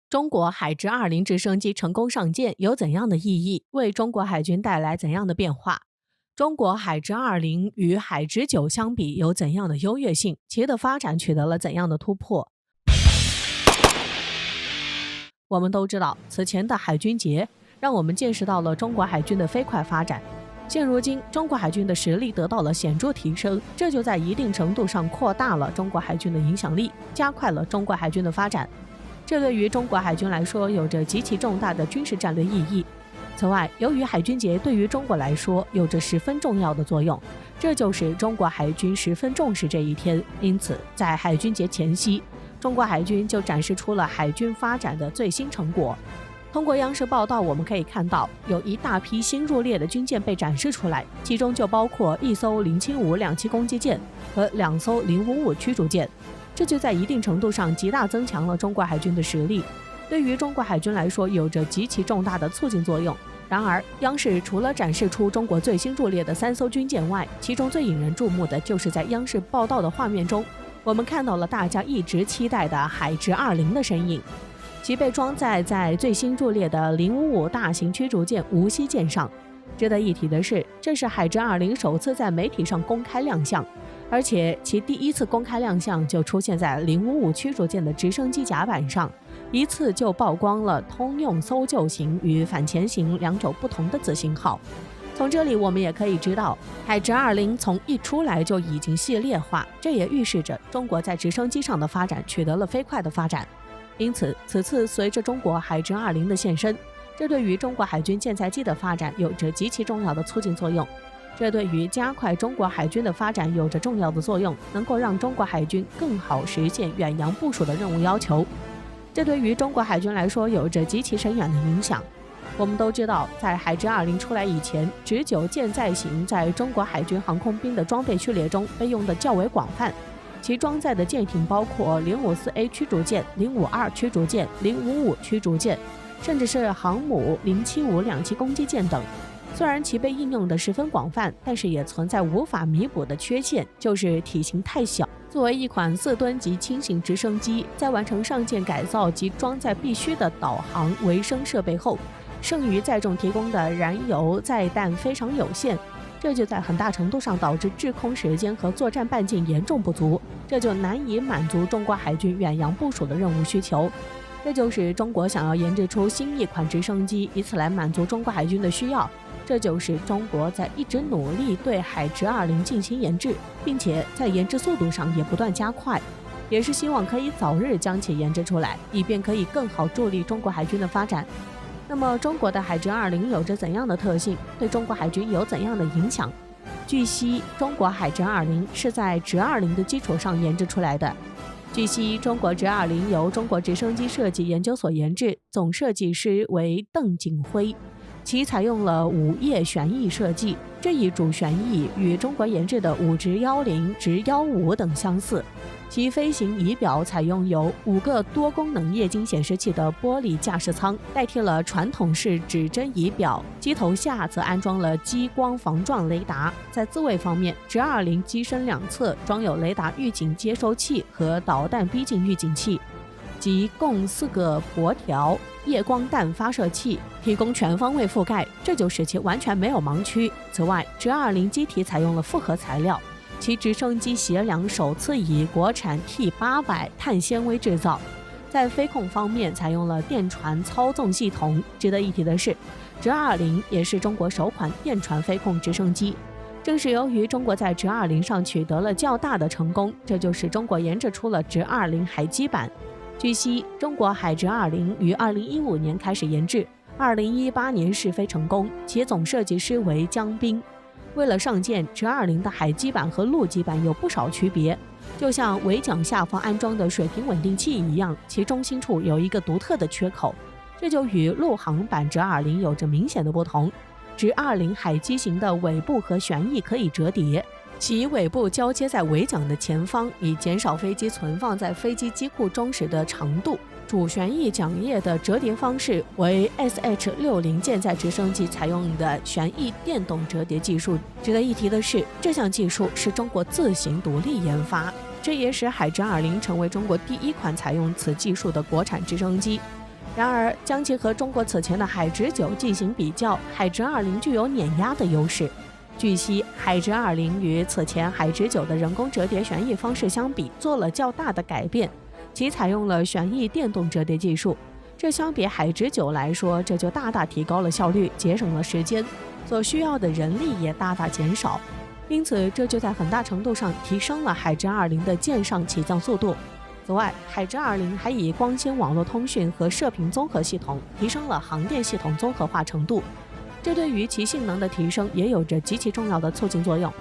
中国海直20直升机成功上舰有怎样的意义？为中国海军带来怎样的变化？中国海直20与海直9相比有怎样的优越性？其的发展取得了怎样的突破？我们都知道，此前的海军节让我们见识到了中国海军的飞快发展。现如今，中国海军的实力得到了显著提升，这就在一定程度上扩大了中国海军的影响力，加快了中国海军的发展。这对于中国海军来说有着极其重大的军事战略意义。此外，由于海军节对于中国来说有着十分重要的作用，这就是中国海军十分重视这一天。因此，在海军节前夕，中国海军就展示出了海军发展的最新成果。通过央视报道，我们可以看到有一大批新入列的军舰被展示出来，其中就包括1艘075两栖攻击舰和2艘055驱逐舰。这就在一定程度上极大增强了中国海军的实力，对于中国海军来说有着极其重大的促进作用。然而，央视除了展示出中国最新入列的3艘军舰外，其中最引人注目的就是在央视报道的画面中，我们看到了大家一直期待的海直20的身影，其被装载在最新入列的055大型驱逐舰无锡舰上。值得一提的是，这是海直20首次在媒体上公开亮相，而且其第一次公开亮相就出现在055驱逐舰的直升机甲板上，一次就曝光了通用搜救型与反潜型两种不同的子型号。从这里我们也可以知道，海直20从一出来就已经系列化，这也预示着中国在直升机上的发展取得了飞快的发展。因此，此次随着中国海直20的现身，这对于中国海军舰载机的发展有着极其重要的促进作用。这对于加快中国海军的发展有着重要的作用，能够让中国海军更好实现远洋部署的任务要求。这对于中国海军来说有着极其深远的影响。我们都知道，在海直20出来以前，直9舰载型在中国海军航空兵的装备序列中被用的较为广泛，其装载的舰艇包括054A 驱逐舰、052驱逐舰、055驱逐舰，甚至是航母075两栖攻击舰等。虽然其被应用的十分广泛，但是也存在无法弥补的缺陷，就是体型太小。作为一款4吨级轻型直升机，在完成上舰改造及装载必须的导航、维生设备后，剩余载重提供的燃油载弹非常有限，这就在很大程度上导致制空时间和作战半径严重不足，这就难以满足中国海军远洋部署的任务需求。这就是中国想要研制出新一款直升机，以此来满足中国海军的需要。这就是中国在一直努力对海直20进行研制，并且在研制速度上也不断加快，也是希望可以早日将其研制出来，以便可以更好助力中国海军的发展。那么中国的海直20有着怎样的特性，对中国海军有怎样的影响？据悉，中国海直20是在直20的基础上研制出来的。据悉，中国直20由中国直升机设计研究所研制，总设计师为邓景辉，其采用了5叶旋翼设计，这一主旋翼与中国研制的5直10、直15等相似。其飞行仪表采用有5个多功能液晶显示器的玻璃驾驶舱，代替了传统式指针仪表，机头下则安装了激光防撞雷达。在自卫方面，直20机身两侧装有雷达预警接收器和导弹逼近预警器，即共4个箔条夜光弹发射器，提供全方位覆盖，这就使其完全没有盲区。此外，直20机体采用了复合材料，其直升机斜梁首次以国产 T800 碳纤维制造。在飞控方面采用了电传操纵系统。值得一提的是，直20也是中国首款电传飞控直升机。正是由于中国在直20上取得了较大的成功，这就使中国研制出了直20海基版。据悉，中国海直20于2015年开始研制，2018年试飞成功，其总设计师为江斌。为了上舰，直20的海基版和陆基版有不少区别，就像尾桨下方安装的水平稳定器一样，其中心处有一个独特的缺口，这就与陆航版直20有着明显的不同。直20海基型的尾部和旋翼可以折叠，其尾部交接在尾桨的前方，以减少飞机存放在飞机机库中时的长度。主旋翼桨叶的折叠方式为 SH-60 舰载直升机采用的旋翼电动折叠技术。值得一提的是，这项技术是中国自行独立研发，这也使海直20成为中国第一款采用此技术的国产直升机。然而，将其和中国此前的海直9进行比较，海直20具有碾压的优势。据悉，海直20与此前海直9的人工折叠旋翼方式相比，做了较大的改变，其采用了旋翼电动折叠技术。这相比海直9来说，这就大大提高了效率，节省了时间，所需要的人力也大大减少。因此，这就在很大程度上提升了海直20的舰上起降速度。此外，海直20还以光纤网络通讯和射频综合系统提升了航电系统综合化程度，这对于其性能的提升也有着极其重要的促进作用。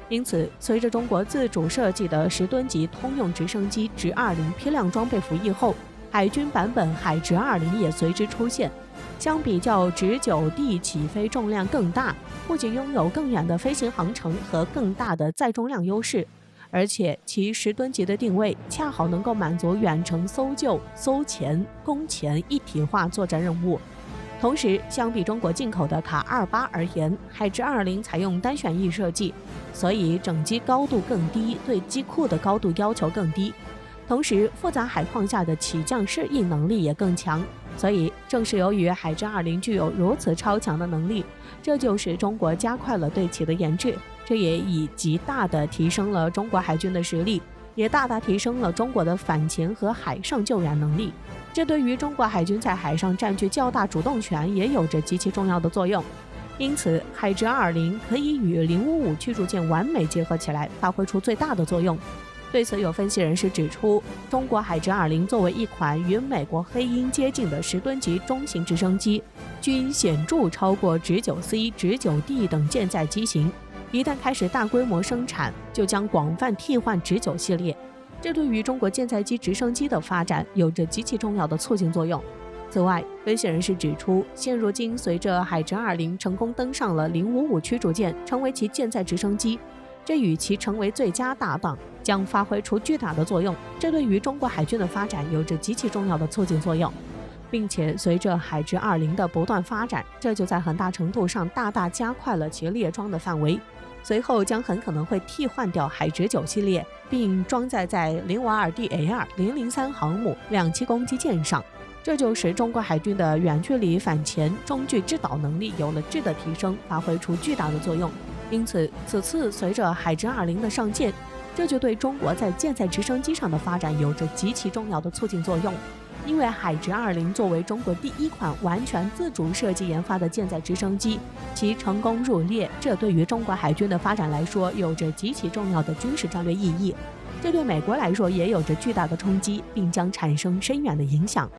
因此，随着中国自主设计的10吨级通用直升机直20批量装备服役后，海军版本海直20也随之出现。相比较直9D 起飞重量更大，不仅拥有更远的飞行航程和更大的载重量优势，而且其10吨级的定位恰好能够满足远程搜救、搜潜、攻潜一体化作战任务。同时，相比中国进口的卡28而言，海直20采用单旋翼设计，所以整机高度更低，对机库的高度要求更低。同时，复杂海况下的起降适应能力也更强。所以，正是由于海直20具有如此超强的能力，这就使中国加快了对其的研制，这也以极大地提升了中国海军的实力，也大大提升了中国的反潜和海上救援能力。这对于中国海军在海上占据较大主动权也有着极其重要的作用。因此，海直20可以与055驱逐舰完美结合起来，发挥出最大的作用。对此，有分析人士指出，中国海直20作为一款与美国黑鹰接近的10吨级中型直升机，均显著超过直9C、直9D 等舰载机型。一旦开始大规模生产，就将广泛替换直9系列，这对于中国舰载机直升机的发展有着极其重要的促进作用。此外，分析人士指出，现如今随着海直20成功登上了055驱逐舰，成为其舰载直升机，这与其成为最佳搭档将发挥出巨大的作用，这对于中国海军的发展有着极其重要的促进作用。并且随着海直20的不断发展，这就在很大程度上大大加快了其列装的范围，随后将很可能会替换掉海直9系列，并装载在052DA2、003航母2栖攻击舰上。这就使中国海军的远距离反潜、中距制导能力有了质的提升，发挥出巨大的作用。因此，此次随着海直20的上舰，这就对中国在舰载直升机上的发展有着极其重要的促进作用。因为海直20作为中国第一款完全自主设计研发的舰载直升机，其成功入列，这对于中国海军的发展来说有着极其重要的军事战略意义。这对美国来说也有着巨大的冲击，并将产生深远的影响。